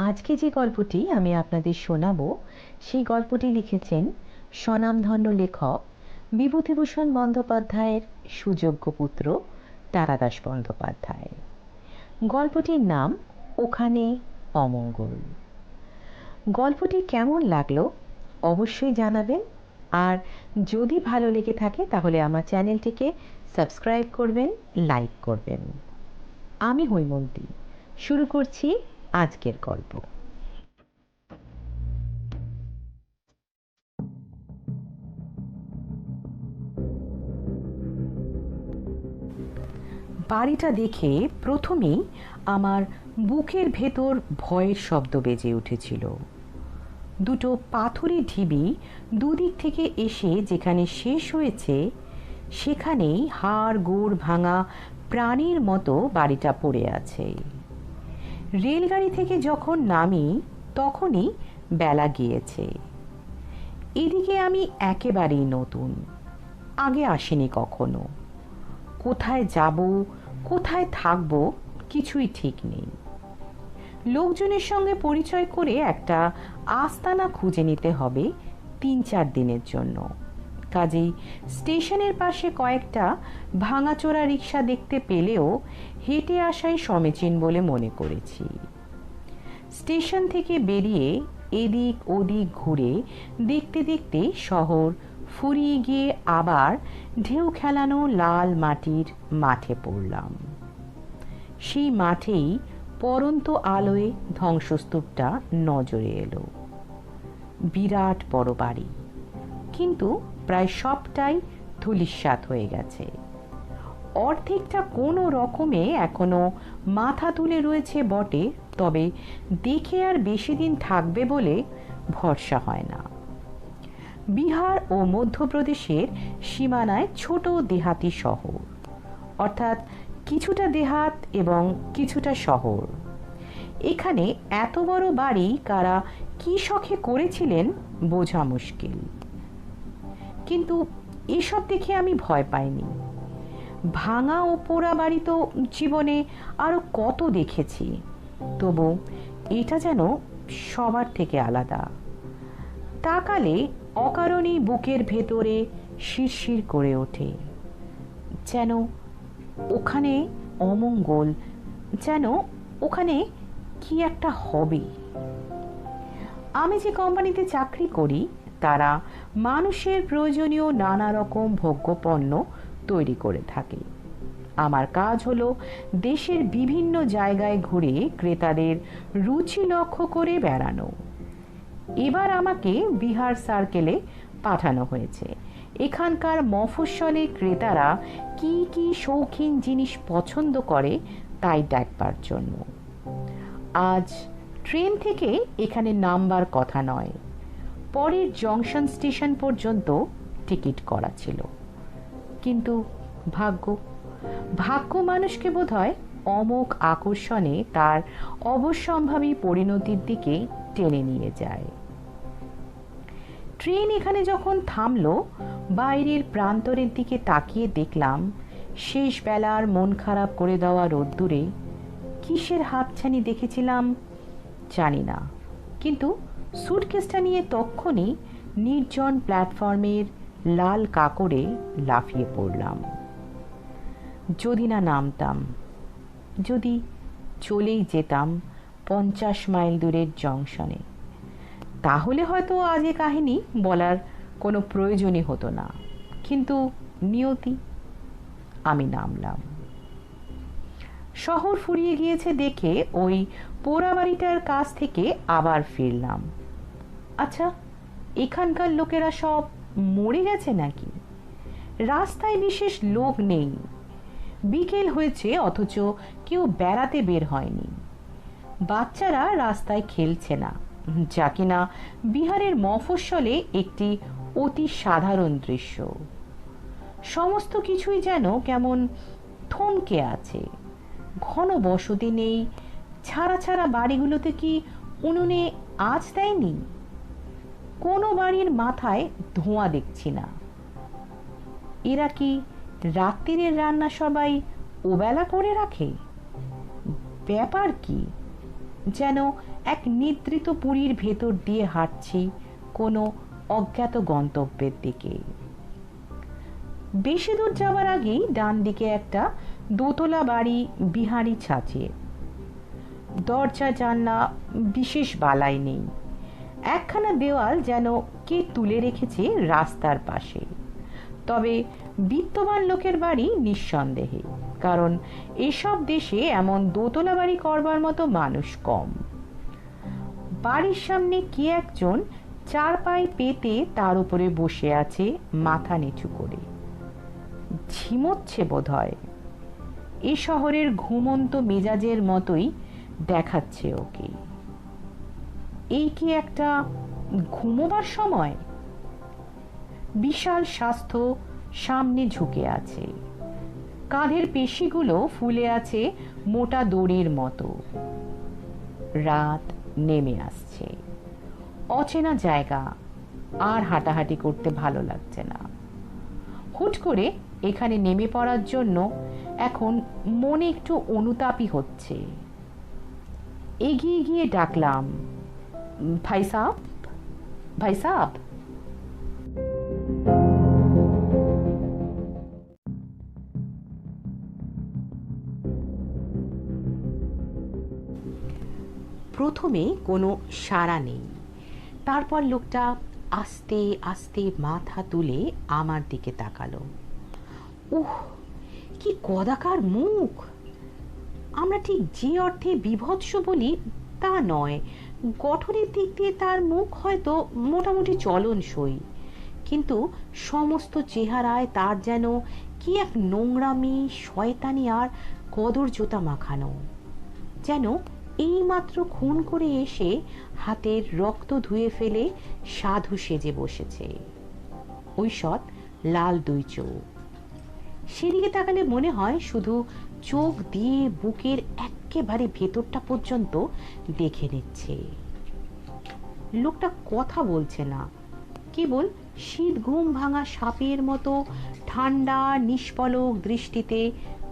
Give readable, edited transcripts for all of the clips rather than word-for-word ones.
আজকে যে গল্পটি আমি আপনাদের শোনাবো সেই গল্পটি লিখেছেন স্বনামধন্য লেখক বিভূতিভূষণ বন্দ্যোপাধ্যায়ের সুযোগ্য পুত্র তারাদাস বন্দ্যোপাধ্যায়। গল্পটির নাম ওখানে অমঙ্গল। গল্পটি কেমন লাগলো অবশ্যই জানাবেন, আর যদি ভালো লেগে থাকে তাহলে আমার চ্যানেলটিকে সাবস্ক্রাইব করবেন, লাইক করবেন। আমি হৈমন্তী, শুরু করছি আজকের গল্প। বাড়িটা দেখে প্রথমেই আমার বুকের ভেতর ভয়ের শব্দ বেজে উঠেছিল। দুটো পাথুরে ঢিবি দুদিক থেকে এসে যেখানে শেষ হয়েছে সেখানেই হাড় গোড় ভাঙা প্রাণীর মতো বাড়িটা পড়ে আছে। রেলগাড়ি থেকে যখন নামি তখনই বেলা গিয়েছে। এদিকে আমি একেবারেই নতুন, আগে আসিনি কখনো। কোথায় যাব, কোথায় থাকবো কিছুই ঠিক নেই। লোকজনের সঙ্গে পরিচয় করে একটা আস্তানা খুঁজে নিতে হবে ৩-৪ দিনের জন্য। কাজেই স্টেশনের পাশে কয়েকটা ভাঙাচোরা রিক্সা দেখতে পেলেও হেঁটে আসাই সমীচীন বলে মনে করেছি। স্টেশন থেকে বেরিয়ে এদিক ওদিক ঘুরে দেখতে দেখতে শহর ফুরিয়ে গিয়ে আবার ঢেউ খেলানো লাল মাটির মাঠে পড়লাম। সেই মাঠেই পরন্ত আলোয় ধ্বংসস্তূপটা নজরে এলো। বিরাট বড় বাড়ি, কিন্তু প্রায় সবটাই ধূলিসাৎ হয়ে গেছে। অর্ধেকটা কোনো রকমে এখনো মাথা তুলে রয়েছে বটে, তবে দেখে আর বেশি দিন থাকবে বলে ভরসা হয় না। বিহার ও মধ্যপ্রদেশের সীমানায় ছোট দেহাতি শহর, অর্থাৎ কিছুটা দেহাত এবং কিছুটা শহর। এখানে এত বড় বাড়ি কারা কি শখে করেছিলেন বোঝা মুশকিল। কিন্তু এসব দেখে আমি ভয় পাইনি। ভাঙা ও পোড়া বাড়ি তো জীবনে আরো কত দেখেছি, তবু এটা যেন সবার থেকে আলাদা। তাকালে অকারণেই বুকের ভেতরে শিরশির করে ওঠে, যেন ওখানে অমঙ্গল, যেন ওখানে কি একটা হবে। আমি যে কোম্পানিতে চাকরি করি তারা মানুষের প্রয়োজনীয় নানা রকম ভোগ্যপণ্য তৈরি করে থাকে। আমার কাজ হলো দেশের বিভিন্ন জায়গায় ঘুরে ক্রেতাদের রুচি লক্ষ্য করে বেড়ানো। এবার আমাকে বিহার সার্কেলে পাঠানো হয়েছে এখানকার মফস্বলে ক্রেতারা কি কি শৌখিন জিনিস পছন্দ করে তাই দেখবার জন্য। আজ ট্রেন থেকে এখানে নামবার কথা নয়, পরের জংশন স্টেশন পর্যন্ত টিকিট করা ছিল। কিন্তু ভাগ্য মানুষকে বোধহয় অমোঘ আকর্ষণে তার অবশ্যম্ভাবী পরিণতির দিকে টেনে নিয়ে যায়। ট্রেন এখানে যখন থামলো, বাইরের প্রান্তরের দিকে তাকিয়ে দেখলাম শেষ বেলার মন খারাপ করে দেওয়া রোদ্দুরে কিসের হাতছানি দেখেছিলাম জানি না, কিন্তু সুটকেসটা নিয়ে তক্ষুনি নির্জন প্ল্যাটফর্মের লাল কাকড়ে লাফিয়ে পড়লাম। যদি না নামতাম, যদি চলেই যেতাম 50 মাইল দূরের জংশনে, তাহলে হয়তো আজ এ কাহিনী বলার কোনো প্রয়োজনই হতো না। কিন্তু নিয়তি, আমি নামলাম। শহর ফুরিয়ে গিয়েছে দেখে ওই পোড়া বাড়িটার কাছ থেকে আবার ফিরলাম। আচ্ছা, এখানকার লোকেরা সব মরে গেছে নাকি? রাস্তায় বিশেষ লোক নেই। বিকেল হয়েছে অথচ কেউ বেড়াতে বের হয়নি। বাচ্চারা রাস্তায় খেলছে না, যা কিনা বিহারের মফস্বলে একটি অতি সাধারণ দৃশ্য। সমস্ত কিছুই যেন কেমন থমকে আছে। ঘন বসতি নেই। ছাড়া ছাড়া বাড়িগুলোতে কি উনুনে আঁচ দেয়নি? কোনো বাড়ির মাথায় ধোঁয়া দেখছি না। এরা কি রাত্রিরের রান্না সবাই ওবেলা করে রাখে? ব্যাপার কি? যেন এক নিদ্রিত পুরীর ভেতর দিয়ে হাঁটছি কোনো অজ্ঞাত গন্তব্যের দিকে। বেশি দূর যাবার আগেই ডান দিকে একটা দোতলা বাড়ি বিহারি ছাঁচে। দরজা জানলা বিশেষ বালাই নেই, একখানা দেওয়াল যেন কে তুলে রেখেছে রাস্তার পাশে। তবে বিত্তবান লোকের বাড়ি নিঃসন্দেহে, কারণ এসব দেশে এমন দোতলা বাড়ি করবার মতো মানুষ কম। বাড়ির সামনে কে একজন চারপাই পেতে তার উপরে বসে আছে মাথা নিচু করে, ঝিমোচ্ছে বোধ হয়। এ শহরের ঘুমন্ত মেজাজের মতোই দেখাচ্ছে ওকে। এই কি একটা ঘুমোবার সময়? বিশাল স্বাস্থ্য সামনে ঝুঁকে আছে, কাঁধের পেশিগুলো ফুলে আছে মোটা দড়ির মতো। রাত নেমে আসছে, অচেনা জায়গা, আর হাঁটাহাঁটি করতে ভালো লাগছে না। হুট করে এখানে নেমে পড়ার জন্য এখন মনে একটু অনুতাপই হচ্ছে। এগিয়ে গিয়ে ডাকলাম, ভাই সাহেব, ভাই সাহেব। প্রথমে কোনো সাড়া নেই, তারপর লোকটা আস্তে আস্তে মাথা তুলে আমার দিকে তাকালো। উহ, কি কদাকার মুখ! আমরা ঠিক যে অর্থে বিভৎস বলি তা নয়, গঠনের দিক দিয়ে তার মুখ হয়তো মোটামুটি চলনসই, কিন্তু সমস্ত চেহারায় তার যেন কি এক নোংরামি, শয়তানি আর কদর্যতা মাখানো, যেন এইমাত্র খুন করে এসে হাতের রক্ত ধুয়ে ফেলে সাধু সেজে বসেছে। ঐষৎ লাল দুই চোখ, সেদিকে তাকালে মনে হয় শুধু চোখ দিয়ে বুকের একেবারে ভেতরটা পর্যন্ত দেখে নিচ্ছে। লোকটা কথা বলছে না, কেবল শীত ঘুম ভাঙা সাপের মতো ঠান্ডা নিষ্পলক দৃষ্টিতে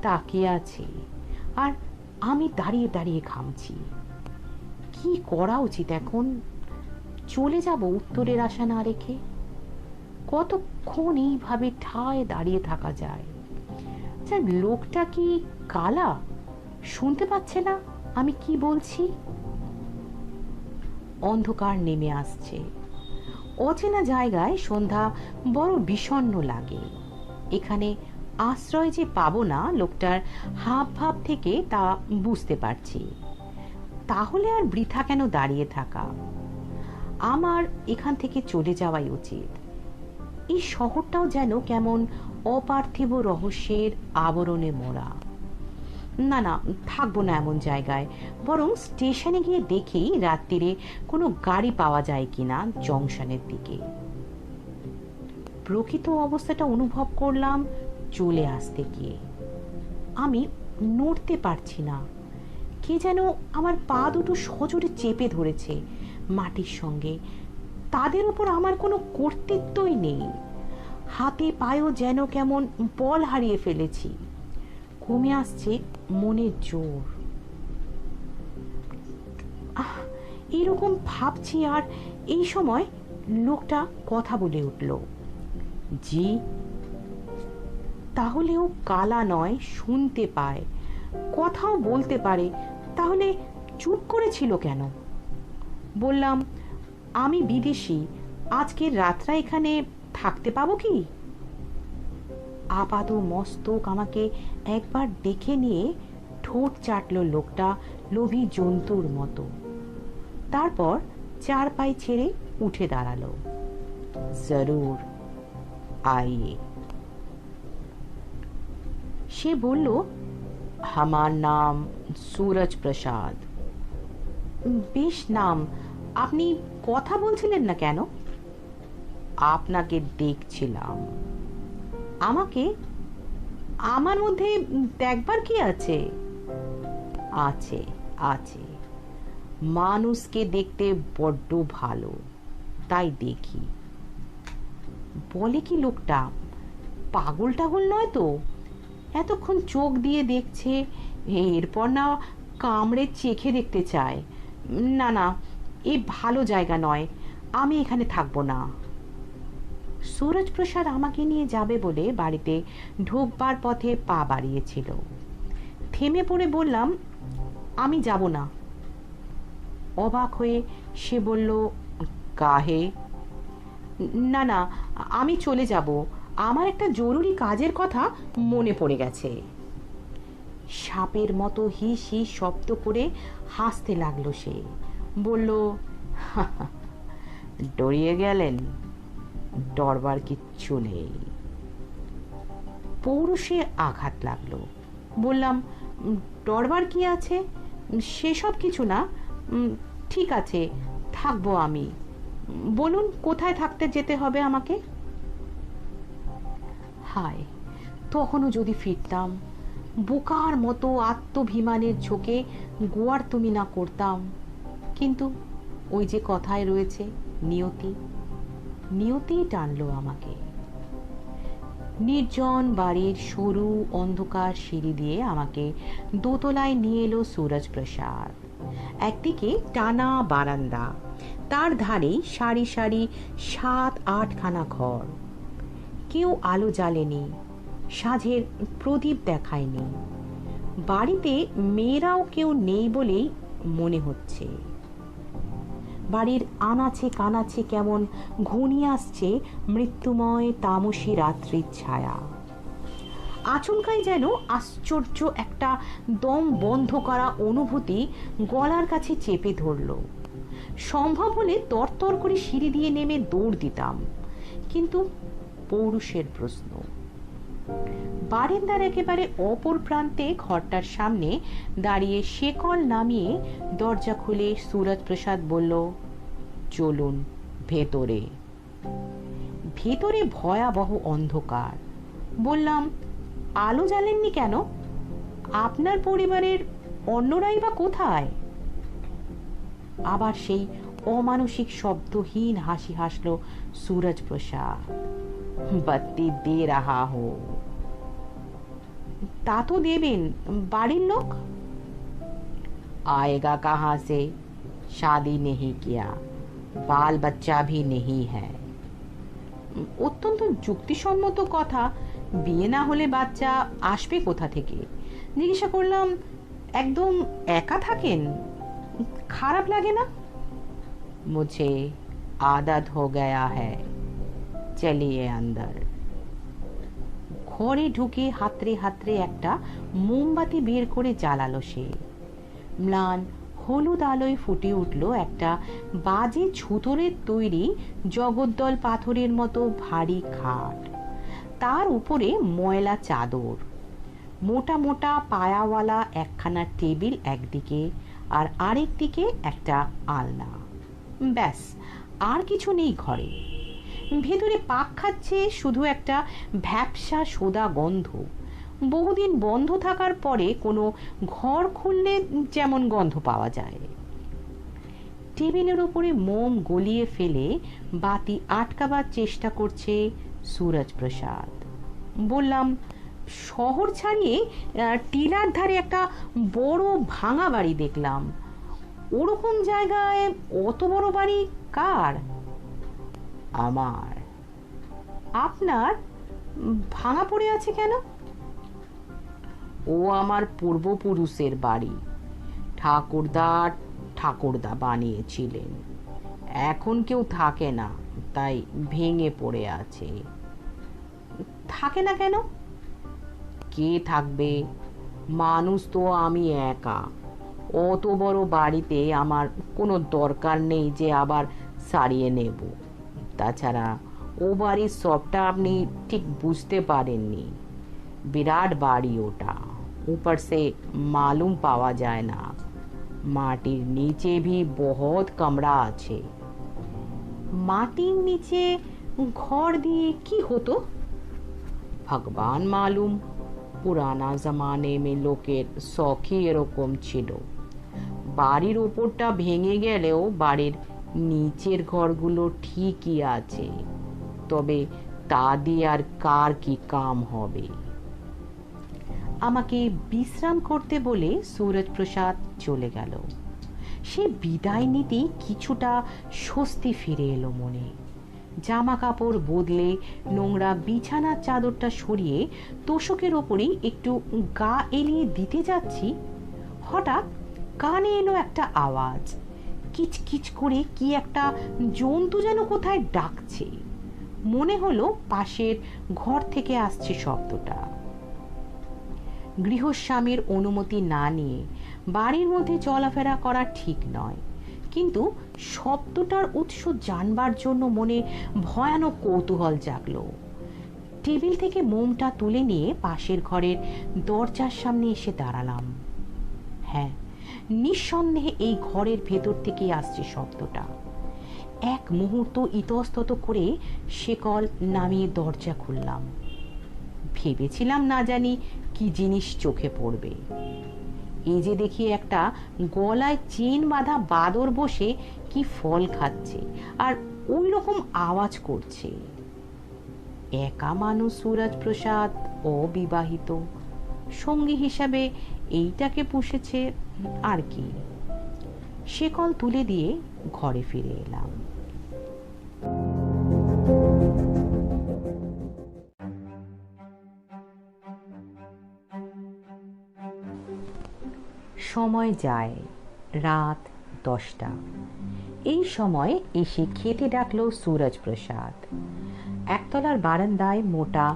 তাকিয়ে আছে। আর আমি দাঁড়িয়ে দাঁড়িয়ে ঘামছি। কি করা উচিত এখন? চলে যাব উত্তরের আশা না রেখে? কতক্ষণ এইভাবে ঠায় দাঁড়িয়ে থাকা যায়? লোকটা কি কালা? শুনতে পাচ্ছে না আমি কি বলছি? অন্ধকার নেমে আসছে। অচেনা জায়গায় সন্ধ্যা বড় বিষণ্ণ লাগে। এখানে আশ্রয় যে পাবো না লোকটার হাব ভাব থেকে তা বুঝতে পারছি। তাহলে আর বৃথা কেন দাঁড়িয়ে থাকা? আমার এখান থেকে চলে যাওয়াই উচিত। এই শহরটাও যেন কেমন অপার্থিব রহস্যের আবরণে মোড়া। না না, থাকবো না এমন জায়গায়, বরং স্টেশনে গিয়ে দেখি রাত্রিরে কোনো গাড়ি পাওয়া যায় কিনা জংশনের দিকে। প্রকৃত অবস্থাটা অনুভব করলাম চলে আসতে গিয়ে। আমি নড়তে পারছি না, কে যেন আমার পা দুটো সজোরে চেপে ধরেছে মাটির সঙ্গে। তাদের উপর আমার কোনো কর্তৃত্বই নেই। হাতে পায়েও যেন কেমন বল হারিয়ে ফেলেছি। কমে আসছে মনের জোর। এরকম ভাবছি, আর এই সময় লোকটা কথা বলে উঠল। জি। তাহলেও কালা নয়, শুনতে পায়, কথাও বলতে পারে, তাহলে চুপ করেছিল কেন? বললাম, আমি বিদেশি, আজকের রাতটা এখানে থাকতে পাবো কি? আপাত মস্তক আমাকে একবার দেখে নিয়ে ঠোঁট চাটল লোকটা লোভী জন্তুর মতো। তারপর চার পাই ছেড়ে উঠে দাঁড়ালো। জরুর আইয়ে। সে বলল, আমার নাম सूरज प्रसाद। বেশ নাম। আপনি কথা বলছিলেন না কেন? আপনাকে দেখছিলাম। আমাকে? আমার মধ্যে দেখবার কি আছে? আছে আছে, মানুষকে দেখতে বড্ড ভালো, তাই দেখি। বলে কি লোকটা? পাগল টাগল নয় তো? এতক্ষণ চোখ দিয়ে দেখছে, এরপর না কামড়ে চেখে দেখতে চায় না না, এ ভালো জায়গা নয়, আমি এখানে থাকবো না। সুরজপ্রসাদ আমাকে নিয়ে যাবে বলে বাড়িতে ঢুকবার পথে পা বাড়িয়েছিল। থেমে পড়ে বললাম, আমি যাব না। অবাক হয়ে সে বলল, কাহে? না না, আমি চলে যাব, আমার একটা জরুরি কাজের কথা মনে পড়ে গেছে। সাপের মতো হিস হিস শব্দ করে হাসতে লাগলো সে। বলল, ডরিয়ে গেলেন? ডরবার কিচ্ছু নেই। পৌরুষে আঘাত লাগলো। বললাম, ডরবার কি আছে? সেসব কিছু না। ঠিক আছে, থাকবো আমি। বলুন কোথায় থাকতে যেতে হবে আমাকে? হায়, তখনও যদি ফিরতাম, বোকার মতো আত্মভিমানের ঝোঁকে গোয়ার তুমি না করতাম। কিন্তু ওই যে কথায় রয়েছে, নিয়তি, নিয়তিই টানলো আমাকে। নির্জন বাড়ির সরু অন্ধকার সিঁড়ি দিয়ে আমাকে দোতলায় নিয়ে এলো সুরজপ্রসাদ। একদিকে টানা বারান্দা, তার ধারে সারি সারি 7-8খানা ঘর। কেউ আলো জ্বালেনি, সাঁঝের প্রদীপ দেখায়নি। বাড়িতে মেয়েরাও কেউ নেই বলেই মনে হচ্ছে। বাড়ির আনাচে কানাচে কেমন ঘনিয়ে আসছে মৃত্যুময় তামসী রাত্রির ছায়া। আচমকাই যেন আশ্চর্য একটা দম বন্ধ করা অনুভূতি গলার কাছে চেপে ধরল। সম্ভব হলে তরতর করে সিঁড়ি দিয়ে নেমে দৌড় দিতাম, কিন্তু পৌরুষের প্রশ্ন। বারান্দার একেবারে অপর প্রান্তে ঘরটার সামনে দাঁড়িয়ে শেকল নামিয়ে দরজা খুলে সুরজপ্রসাদ বলল, চলুন ভেতরে। ভেতরে ভয়াবহ অন্ধকার। বললাম, আলো জ্বালেননি কেন? আপনার পরিবারের অন্যরাই বা কোথায়? আবার সেই অমানসিক শব্দহীন হাসি হাসল সুরজপ্রসাদ। बत्ती दे रहा हो। তা তো দেবেন, বাড়ির লোক? आएगा कहाँ से? शादी नहीं किया, बाल बच्चा भी नहीं है। অত্যন্ত যুক্তিসম্মত কথা, বিয়ে না হলে বাচ্চা আসবে কোথা থেকে? জিজ্ঞাসা করলাম, একদম একা থাকেন? খারাপ লাগে না? मुझे आदत हो गया है, চলিয়ে আন্দার। ঘরে ঢুকে হাতড়ে হাতড়ে একটা মোমবাতি বের করে জ্বালালো সে। ম্লান হলুদ আলোয় ফুটে উঠল একটা বাজে ছুতোরের তৈরি জগদ্দল পাথরের মতো ভারী খাট, তার উপরে ময়লা চাদর, মোটা মোটা পায়াওয়ালা একখানা টেবিল একদিকে, আর আরেক দিকে একটা আলনা। ব্যাস, আর কিছু নেই ঘরে। ভেতরে পাক খাচ্ছে শুধু একটা ভ্যাপসা সোদা গন্ধ। বহুদিন বন্ধ থাকার পরে কোনো ঘর খুললে যেমন গন্ধ পাওয়া যায়। টেবিলের ওপরে মোম গলিয়ে ফেলে বাতি আটকাবার চেষ্টা করছে সুরজপ্রসাদ। বললাম, শহর ছাড়িয়ে টিলার ধারে একটা বড় ভাঙা বাড়ি দেখলাম, ওরকম জায়গায় অত বড় বাড়ি কার? আমার। আপনার? ভাঙা পড়ে আছে কেন? ও আমার পূর্বপুরুষের বাড়ি, ঠাকুরদা বানিয়েছিলেন। এখন কেউ থাকে না, তাই ভেঙে পড়ে আছে। থাকে না কেন? কে থাকবে? মানুষ তো আমি একা। অত বড় বাড়িতে আমার কোনো দরকার নেই যে আবার সারিয়ে নেব। তাছাড়া ও বাড়ির সবটা আপনি ঠিক বুঝতে পারেননি। বিরাট বাড়ি ওটা, ऊपर से मालूम পাওয়া যায় না। মাটির নিচে भी बहुत कमरा আছে। মাটির নিচে ঘর দিয়ে কি হতো? ভগবান মালুম। পুরানা জামানে মে লোকের শখই এরকম ছিল। বাড়ির ওপরটা ভেঙে গেলেও বাড়ির নিচের ঘরগুলো ঠিকই আছে, তবে তা দিয়ে আর কার কি কাম হবে? আমাকে বিশ্রাম করতে বলে সুরজপ্রসাদ চলে গেল। সে বিদায় নিতেই কিছুটা স্বস্তি ফিরে এলো মনে। জামা কাপড় বদলে নোংরা বিছানার চাদরটা সরিয়ে তোষকের ওপরেই একটু গা এলিয়ে দিতে যাচ্ছি, হঠাৎ কানে এলো একটা আওয়াজ। কিচকিচ করে কি একটা জন্তু যেন কোথায় ডাকছে। মনে হলো পাশের ঘর থেকে আসছে শব্দটা। গৃহস্বামীর অনুমতি না নিয়ে বাড়ির মধ্যে চলাফেরা করা ঠিক নয়, কিন্তু শব্দটার উৎস জানবার জন্য মনে ভয়ানক কৌতূহল জাগলো। টেবিল থেকে মোমটা তুলে নিয়ে পাশের ঘরের দরজার সামনে এসে দাঁড়ালাম। হ্যাঁ, নিঃসন্দেহে এই ঘরের ভেতর থেকে আসছে শব্দটা। এক মুহূর্ত ইতস্তত করে শেকল নামিয়ে দরজা খুললাম। ভেবেছিলাম না জানি কি জিনিস চোখে পড়বে। এই যে দেখি একটা গলায় চেন বাঁধা বাদর বসে কি ফল খাচ্ছে আর ওই রকম আওয়াজ করছে। একা মানুষ সুরজ প্রসাদ, অবিবাহিত, সঙ্গী হিসাবে এইটাকে পুষেছে আর কি। শেকল তুলে দিয়ে ঘরে ফিরে এলাম। সময় যায়, রাত 10টা। এই সময় এসে খেতে ডাকলো সুরজ প্রসাদ। একতলার বারান্দায় মোটা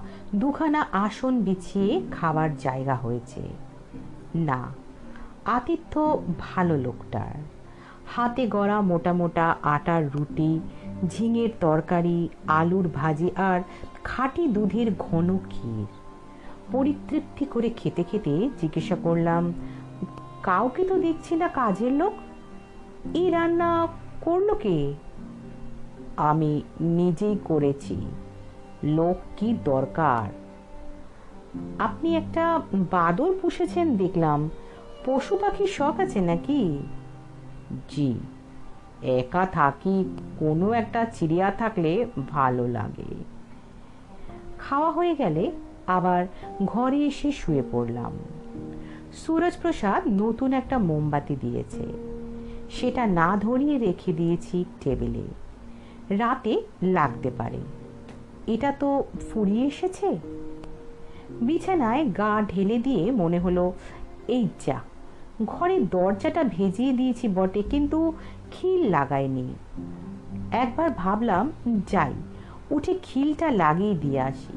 দুখানা আসন বিছিয়ে খাবার জায়গা হয়েছে। না, আতিথ্য ভালো লোকটার। হাতে গড়া মোটা মোটা আটার রুটি, ঝিঙের তরকারি, আলুর ভাজি আর খাঁটি দুধের ঘন ক্ষীর। পরিতৃপ্তি করে খেতে খেতে জিজ্ঞাসা করলাম, কাউকে তো দেখছি না কাজের লোক, এই রান্না করলো কে? আমি নিজেই করেছি, লোক কি দরকার? আপনি একটা বাদর পুষেছেন দেখলাম, পশু পাখির শখ আছে নাকি? জি, একা থাকি, কোনো একটা চিড়িয়া থাকলে ভালো লাগে। খাওয়া হয়ে গেলে আবার ঘরে এসে শুয়ে পড়লাম। সুরজ প্রসাদ নতুন একটা মোমবাতি দিয়েছে, সেটা না ধরিয়ে রেখে দিয়েছি টেবিলে। রাতে লাগতে পারে। এটা তো ফুরিয়ে এসেছে। বিছানায় গা ঢেলে দিয়ে মনে হলো, এই যা, ঘরের দরজাটা ভেজিয়ে দিয়েছি বটে, কিন্তু খিল লাগাইনি। একবার ভাবলাম যাই, উঠে খিলটা লাগিয়ে দিয়ে আসি,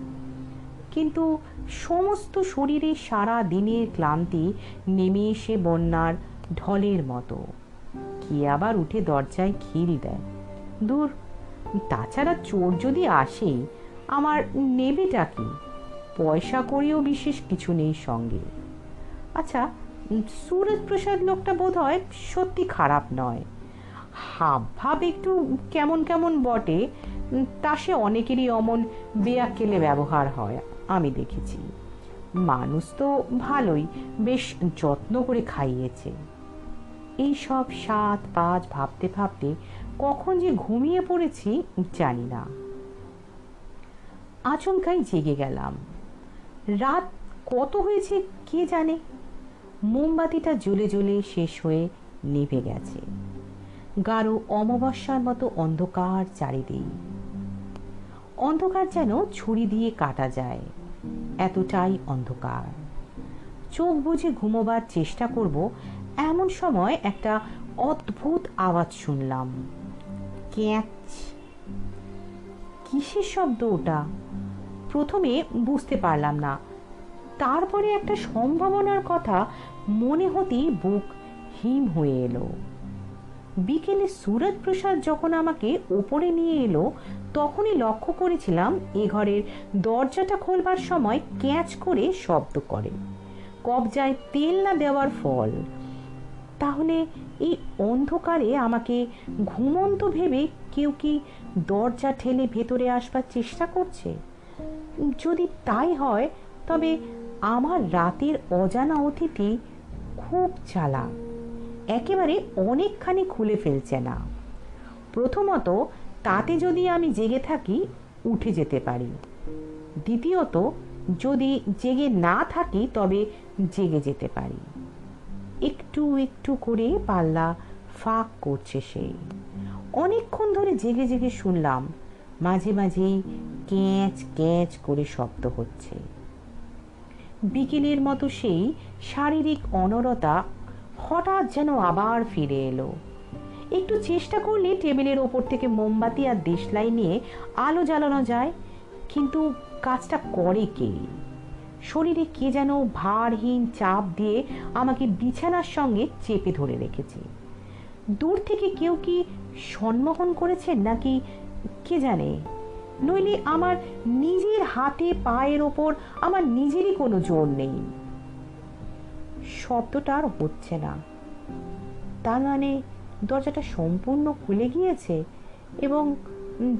কিন্তু সমস্ত শরীরে সারা দিনের ক্লান্তি নেমে এসে বন্যার ঢলের মতো। কি আবার উঠে দরজায় খিল দেয়? দূর, তাছাড়া চোর যদি আসে আমার নেবেটা কি? পয়সা করেও বিশেষ কিছু নেই সঙ্গে। আচ্ছা, সুরজ প্রসাদ লোকটা বোধ হয় সত্যি খারাপ নয়। হাব ভাব একটু কেমন কেমন বটে, তা সে অনেকেরই অমন বেয়াক্কেলে ব্যবহার হয়, আমি দেখেছি। মানুষ তো ভালোই, বেশ যত্ন করে খাইয়েছে। এই সব সাত পাঁচ ভাবতে ভাবতে কখন যে ঘুমিয়ে পড়েছি জানি না। আচমকাই জেগে গেলাম। রাত কত হয়েছে কে জানে। মোমবাতিটা জ্বলে জ্বলে শেষ হয়ে নিভে গেছে। গাঢ় অমাবস্যার মতো অন্ধকার চারিদিক। অন্ধকার যেন ছুরি দিয়ে কাটা যায়, এতটাই অন্ধকার। চোখ বুজে ঘুমোবার চেষ্টা করব, এমন সময় একটা অদ্ভুত আওয়াজ শুনলাম। ক্যাঁচ। কিসের শব্দ ওটা? প্রথমে বুঝতে পারলাম না, তারপরে একটা সম্ভাবনার কথা মনে হতেই বুক হিম হয়ে এলো। বিকেলে সুরজ প্রসাদ যখন আমাকে ওপরে নিয়ে এলো, তখনই লক্ষ্য করেছিলাম এ ঘরের দরজাটা খোলবার সময় ক্যাঁচ করে শব্দ করে। কবজায় তেল না দেওয়ার ফল। তাহলে এই অন্ধকারে আমাকে ঘুমন্ত ভেবে কেউ কি দরজা ঠেলে ভেতরে আসবার চেষ্টা করছে? যদি তাই হয়, তবে আমার রাতের অজানা অতিথি খুব চালাক, একেবারে অনেকখানি খুলে ফেলছে না। প্রথমত, তাতে যদি আমি জেগে থাকি উঠে যেতে পারি। দ্বিতীয়ত, যদি জেগে না থাকি তবে জেগে যেতে পারি। একটু একটু করে পাল্লা ফাঁক করছে সেই। অনেকক্ষণ ধরে জেগে জেগে শুনলাম, মাঝে মাঝেই ক্যাঁচ ক্যাঁচ করে শব্দ হচ্ছে। বিকেলের মতো সেই শারীরিক অনড়তা হঠাৎ যেন আবার ফিরে এলো। একটু চেষ্টা করলে টেবিলের ওপর থেকে মোমবাতি আর দেশলাই নিয়ে আলো জ্বালানো যায়, কিন্তু কাজটা করে কে? শরীরে কে যেন ভারহীন চাপ দিয়ে আমাকে বিছানার সঙ্গে চেপে ধরে রেখেছে। দূর থেকে কেউ কি সম্মোহন করেছেন নাকি কে জানে, নইলে আমার নিজের হাতে পায়ের ওপর আমার নিজেরই কোনো জোর নেই। শব্দটা আর হচ্ছে না, তার মানে দরজাটা সম্পূর্ণ খুলে গিয়েছে, এবং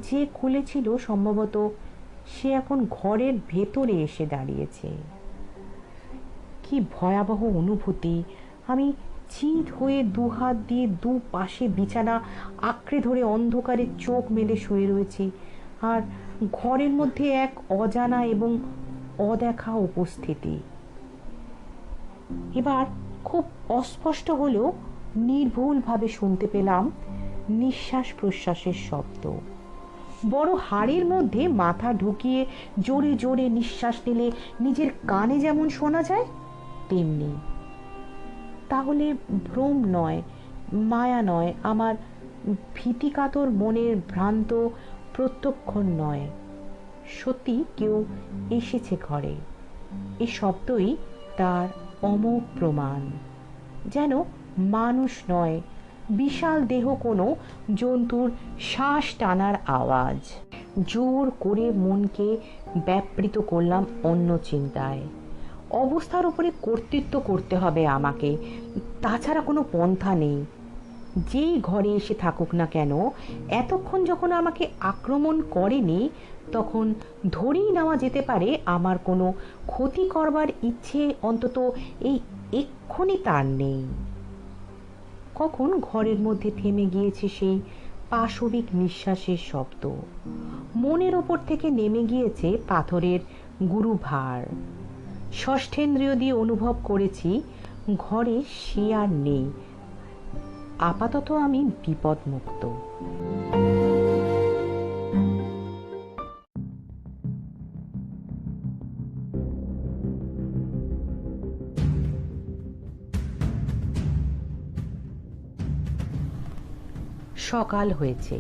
যে খুলেছিল সম্ভবত সে এখন ঘরের ভেতরে এসে দাঁড়িয়েছে। কি ভয়াবহ অনুভূতি! আমি চিত হয়ে দুহাত দিয়ে দু পাশে বিছানা আঁকড়ে ধরে অন্ধকারে চোখ মেলে শুয়ে রয়েছি, আর ঘরের মধ্যে এক অজানা এবং অদেখা উপস্থিতি। এবার খুব অস্পষ্ট হলেও নির্ভুলভাবে শুনতে পেলাম নিঃশ্বাস প্রশ্বাসের শব্দ। বড় হাড়ের মধ্যে মাথা ঢুকিয়ে জোরে জোরে নিঃশ্বাস নিলে নিজের কানে যেমন শোনা যায় তেমনি। তাহলে ভ্রম নয়, মায়া নয়, আমার ভীতিকাতর মনের ভ্রান্ত প্রত্যক্ষণ নয়, সত্যি কেউ এসেছে ঘরে। এই শব্দই তার অমোঘ প্রমাণ। যেন মানুষ নয়, বিশাল দেহ কোনো জন্তুর শ্বাস টানার আওয়াজ। জোর করে মনকে ব্যাপৃত করলাম অন্য চিন্তায়। অবস্থার উপরে কর্তৃত্ব করতে হবে আমাকে, তাছাড়া কোনো পন্থা নেই। যেই ঘরে এসে থাকুক না কেন, এতক্ষণ যখন আমাকে আক্রমণ করেনি, তখন ধরেই নেওয়া যেতে পারে আমার কোনো ক্ষতি করবার ইচ্ছে অন্তত এই এক্ষুনি তার নেই। কখন ঘরের মধ্যে থেমে গিয়েছে সেই পাশবিক নিঃশ্বাসের শব্দ। মনের ওপর থেকে নেমে গিয়েছে পাথরের গুরুভার। ষষ্ঠেন্দ্রিয় দিয়ে অনুভব করেছি ঘরে সে আর নেই। আপাতত আমি বিপদমুক্ত। সকাল হয়েছে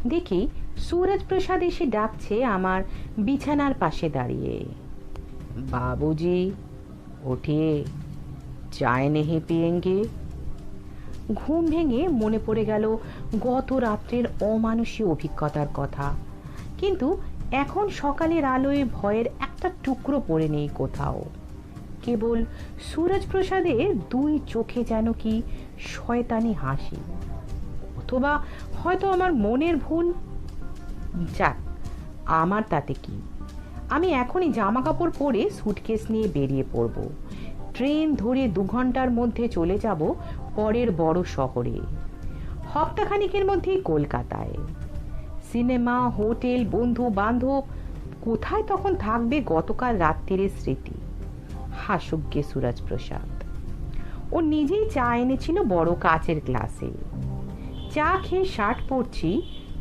দেখি सूरज प्रसाद এসে ডাকছে আমার বিছানার পাশে দাঁড়িয়ে। বাবুজি উঠিয়ে চায় नहीं पिएंगे। ঘুম ভেঙে মনে পড়ে গেল গত রাত্রের অমানুষী অভিজ্ঞতার কথা, কিন্তু এখন সকালের আলোয় ভয়ের একটা টুকরো পড়ে নেই কোথাও। কেবল सूरज প্রসাদের দুই চোখে যেন কি শয়তানি হাসি, অথবা হয়তো আমার মনের ভুল। যাক, আমার তাতে কি, আমি এখনই জামা কাপড় পরে সুটকেস নিয়ে বেরিয়ে পড়ব। ট্রেন ধরে 2 ঘন্টার মধ্যে চলে যাব পরের বড় শহরে, হপ্তাখানিকের মধ্যেই কলকাতায়। সিনেমা, হোটেল, বন্ধু বান্ধব, কোথায় তখন থাকবে গতকাল রাত্রির স্মৃতি? হাসুজ্ঞে सूरज প্রসাদ। ও নিজেই চা এনেছিল বড় কাচের গ্লাসে। চা খেয়ে শার্ট পরছি,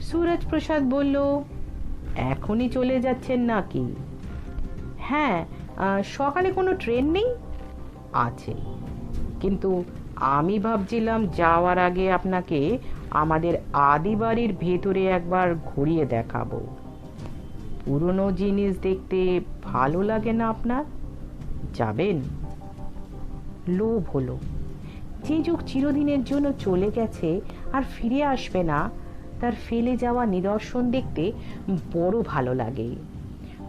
सूरज প্রসাদ বলল, এখনই চলে যাচ্ছেন নাকি? হ্যাঁ, সকালে কোনো ট্রেন নেই? আছে, কিন্তু আমি ভাবছিলাম যাওয়ার আগে আপনাকে আমাদের আদি বাড়ির ভেতরে একবার ঘুরিয়ে দেখাবো। পুরনো জিনিস দেখতে ভালো লাগে না আপনার? যাবেন? লোভ হলো। যে যুগ চিরদিনের জন্য চলে গেছে আর ফিরে আসবে না, তার ফেলে যাওয়া নিদর্শন দেখতে বড় ভালো লাগে।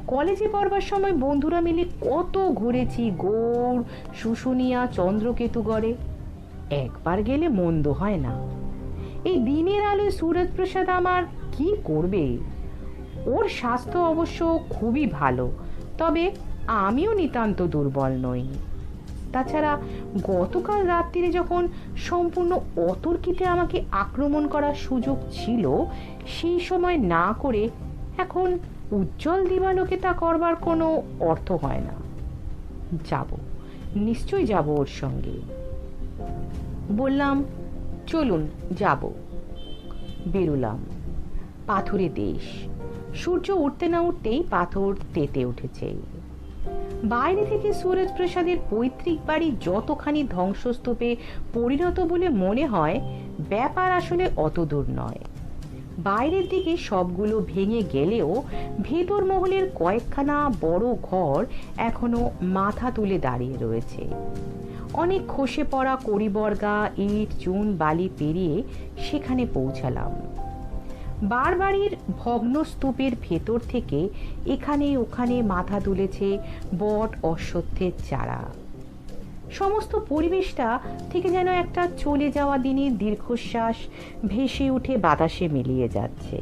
কলেজে পড়বার সময় বন্ধুরা মিলে কত ঘুরেছি গৌড়, শুশুনিয়া, চন্দ্রকেতুগড়ে। একবার গেলে মন্দ হয় না। এই দিনের আলোয় सूरज প্রসাদ আমার কি করবে? ওর স্বাস্থ্য অবশ্য খুবই ভালো, তবে আমিও নিতান্ত দুর্বল নই। তাছাড়া গতকাল রাত্রিরে যখন সম্পূর্ণ অতর্কিতে আমাকে আক্রমণ করার সুযোগ ছিল, সেই সময় না করে এখন উজ্জ্বল দিবালোকে তা করবার কোনো অর্থ হয় না। যাব, নিশ্চয়ই যাব ওর সঙ্গে। বললাম, চলুন যাব। বেরোলাম। পাথুরে দেশ। সূর্য উঠতে না উঠতেই পাথর তেতে উঠেছে। বাইরে থেকে সুরজ প্রসাদের পৈতৃক বাড়ি যতখানি ধ্বংসস্তূপে পরিণত বলে মনে হয়, ব্যাপার আসলে অত দূর নয়। বাইরের দিকে সবগুলো ভেঙে গেলেও ভেতর মহলের কয়েকখানা বড় ঘর এখনো মাথা তুলে দাঁড়িয়ে রয়েছে। অনেক খসে পড়া কড়িবর্গা, ইট, চুন, বালি পেরিয়ে সেখানে পৌঁছালাম। বারবাড়ির ভগ্ন স্তূপের ভেতর থেকে এখানে ওখানে মাথা তুলেছে বট, অশ্বত্থের চারা। সমস্ত পরিবেশটা থেকে যেন একটা চলে যাওয়া দিনের দীর্ঘশ্বাস ভেসে উঠে বাতাসে মিলিয়ে যাচ্ছে।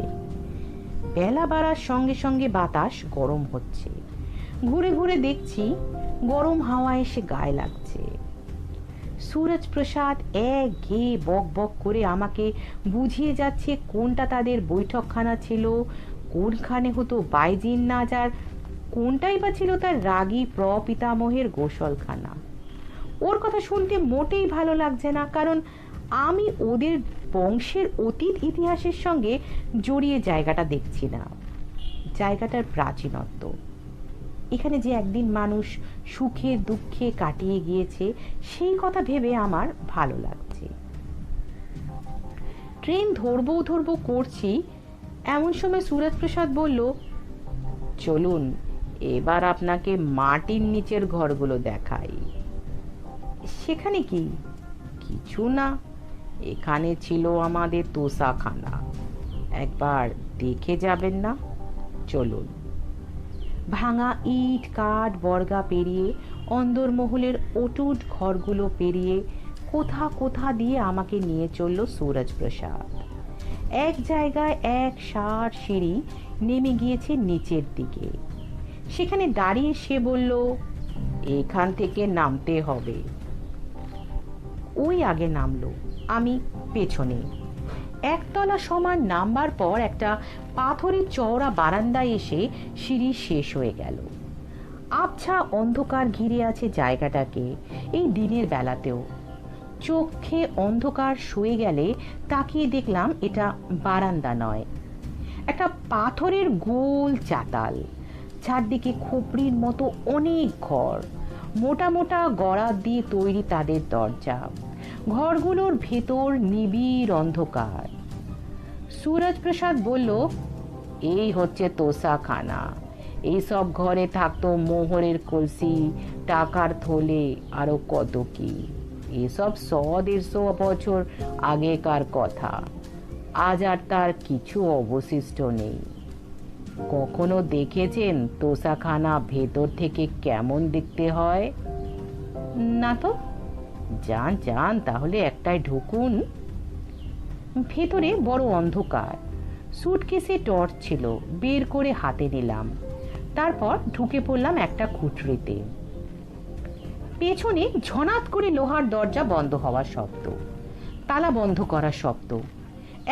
বেলা বাড়ার সঙ্গে সঙ্গে বাতাস গরম হচ্ছে। ঘুরে ঘুরে দেখছি গরম হাওয়া এসে গায়ে লাগছে। সুরজ প্রসাদ এক ঘেয়ে বক বক করে আমাকে বুঝিয়ে যাচ্ছে কোনটা তাদের বৈঠকখানা ছিল, কোনখানে হতো বাইজিন নাজ, আর কোনটাই বা ছিল তার রাগী প্রপিতামহের গোসলখানা। ওর কথা শুনতে মোটেই ভালো লাগছে না, কারণ আমি ওদের বংশের অতীত ইতিহাসের সঙ্গে জড়িয়ে জায়গাটা দেখছি না, জায়গাটার প্রাচীনত্ব। এখানে যে একদিন মানুষ সুখে দুঃখে কাটিয়ে গিয়েছে সেই কথা ভেবে আমার ভালো লাগছে। ট্রেন ধরবো করছি, এমন সময় সুরজ প্রসাদ বলল, চলুন এবার আপনাকে মাটির নিচের ঘরগুলো দেখাই। সেখানে কি? কিছু না, এখানে ছিল আমাদের তোষাখানা, একবার দেখে যাবেন না? চলুন। ভাঙা ইট, কাঠ, বর্গা পেরিয়ে, অন্দরমহলের অটুট ঘরগুলো পেরিয়ে কোথা কোথা দিয়ে আমাকে নিয়ে চলল সুরজ প্রসাদ। এক জায়গায় এক সার সিঁড়ি নেমে গিয়েছে নিচের দিকে। সেখানে দাঁড়িয়ে সে বলল, এখান থেকে নামতে হবে। ওই আগে নামলো, আমি পেছনে। একতলা সমান নামবার পর একটা পাথরের চওড়া বারান্দায় এসে সিঁড়ি শেষ হয়ে গেল। আবছা অন্ধকার ঘিরে আছে জায়গাটাকে এই দিনের বেলাতেও। চোখে অন্ধকার শুয়ে গেলে তাকিয়ে দেখলাম এটা বারান্দা নয়, একটা পাথরের গোল চাতাল, চারদিকে খুপড়ির মতো অনেক ঘর, মোটা মোটা গড়া দিয়ে তৈরি তাদের দরজা। ঘরগুলোর ভেতর নিবিড় অন্ধকার। সুরজ প্রসাদ বলল, এই হচ্ছে তোষাখানা। এইসব ঘরে থাকতো মোহরের কলসি, টাকার থলে, আরো কত কি। এসব 100-150 বছর আগেকার কথা, আজ আর তার কিছু অবশিষ্ট নেই। কখনো দেখেছেন তোষাখানা ভেতর থেকে কেমন দেখতে হয়? না তো। যান যান, তাহলে একটাই ঢুকুন। ভেতরে বড় অন্ধকার। সুটকেসে টর্চ ছিল, বের করে হাতে নিলাম। তারপর ঢুকে পড়লাম একটা খুঁটরিতে। পেছনে ঝনাত করে লোহার দরজা বন্ধ হওয়ার শব্দ, তালা বন্ধ করার শব্দ।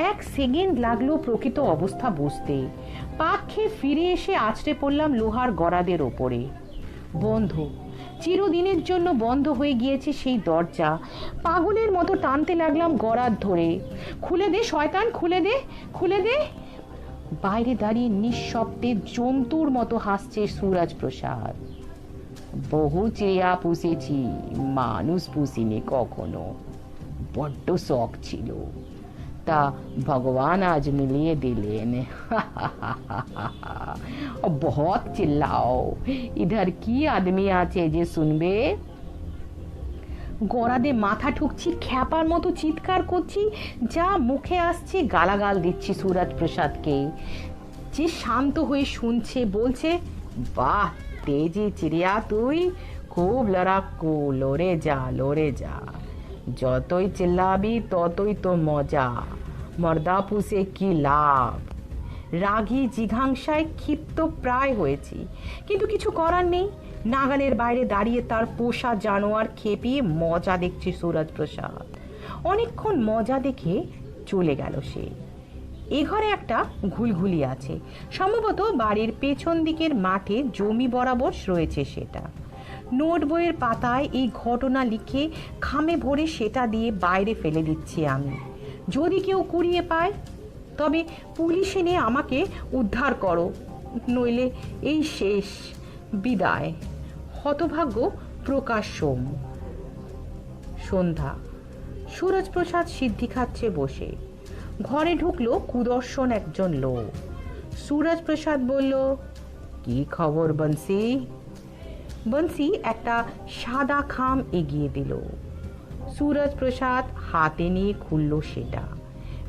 1 সেকেন্ড লাগলো প্রকৃত অবস্থা বুঝতে। পাক খেয়ে ফিরে এসে আছড়ে পড়লাম লোহার গড়াদের ওপরে। বন্ধ, চিরদিনের জন্য বন্ধ হয়ে গিয়েছে সেই দরজা। পাগলের মতো টানতে লাগলাম গড়ার ধরে। খুলে দে শয়তান, খুলে দে, খুলে দে। বাইরে দাঁড়িয়ে নিঃশব্দে জন্তুর মতো হাসছে সুরজ প্রসাদ। বহু চিড়িয়া পুষেছি, মানুষ পুষিনি কখনো, বড্ড শখ ছিল, তা ভগবান আজ মিলিয়ে দিলেন। বহুত চিল্লাও, ইধার কি আদমি আছে যে শুনবে? গড়াদে মাথা ঠুকছি, খ্যাপার মতো চিৎকার করছি, যা মুখে আসছে গালাগাল দিচ্ছি সুরজ প্রসাদকে। যে শান্ত হয়ে শুনছে বলছে, বাহ তেজি চিড়িয়া তুই, খুব লড়াকু, লড়ে যা লড়ে যা, যতই চিল্লাবি ততই তো মজা, মর্দা পুষে কি লাভ। রাগী জিঘাংসায় ক্ষিপ্ত প্রায় হয়েছি, কিন্তু কিছু করার নেই। নাগালের বাইরে দাঁড়িয়ে তার পোষা জানোয়ার খেপিয়ে মজা দেখছে সুরজ প্রসাদ। অনেকক্ষণ মজা দেখে চলে গেল সে। এ ঘরে একটা ঘুলঘুলি আছে, সম্ভবত বাড়ির পেছন দিকের মাঠে জমি বরাবর রয়েছে সেটা। নোট বইয়ের পাতায় এই ঘটনা লিখে খামে ভরে সেটা দিয়ে বাইরে ফেলে দিচ্ছি আমি। যদি কেউ কুড়িয়ে পায় তবে পুলিশ এনে আমাকে উদ্ধার করো, নইলে এই শেষ, বিদায়। হতভাগ্য প্রকাশ সোম। সন্ধ্যা। সুরজপ্রসাদ সিদ্ধি খাচ্ছে বসে। ঘরে ঢুকলো কুদর্শন একজন লোক। সুরজপ্রসাদ বলল, কি খবর বংশী? বংশী একটা সাদা খাম এগিয়ে দিল। সুরজপ্রসাদ হাতে নিয়ে খুলল সেটা।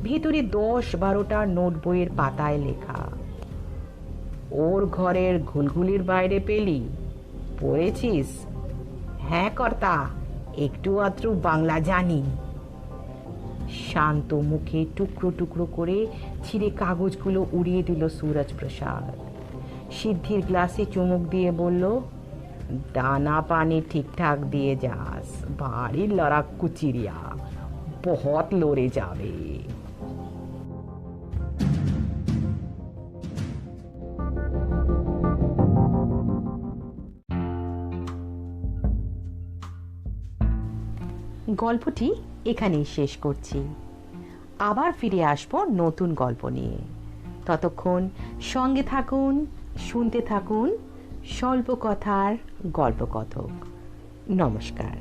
ভেতরে 10-12টা নোট বইয়ের পাতায় লেখা। ওর ঘরের ঘুলঘুলির বাইরে পেলি? পড়েছিস? হ্যাঁ কর্তা, একটু আধটু বাংলা জানি। শান্ত মুখে টুকরো টুকরো করে ছিঁড়ে কাগজগুলো উড়িয়ে দিল সুরজপ্রসাদ। সিদ্ধির গ্লাসে চুমুক দিয়ে বলল, দানা পানি ঠিকঠাক দিয়ে যাস, ভারী লড়াক্কু চিড়িয়া, বহুত লড়ে যাবে। গল্পটি এখানেই শেষ করছি। আবার ফিরে আসবো নতুন গল্প নিয়ে। ততক্ষণ সঙ্গে থাকুন, শুনতে থাকুন স্বল্প কথার গল্পকথক। নমস্কার।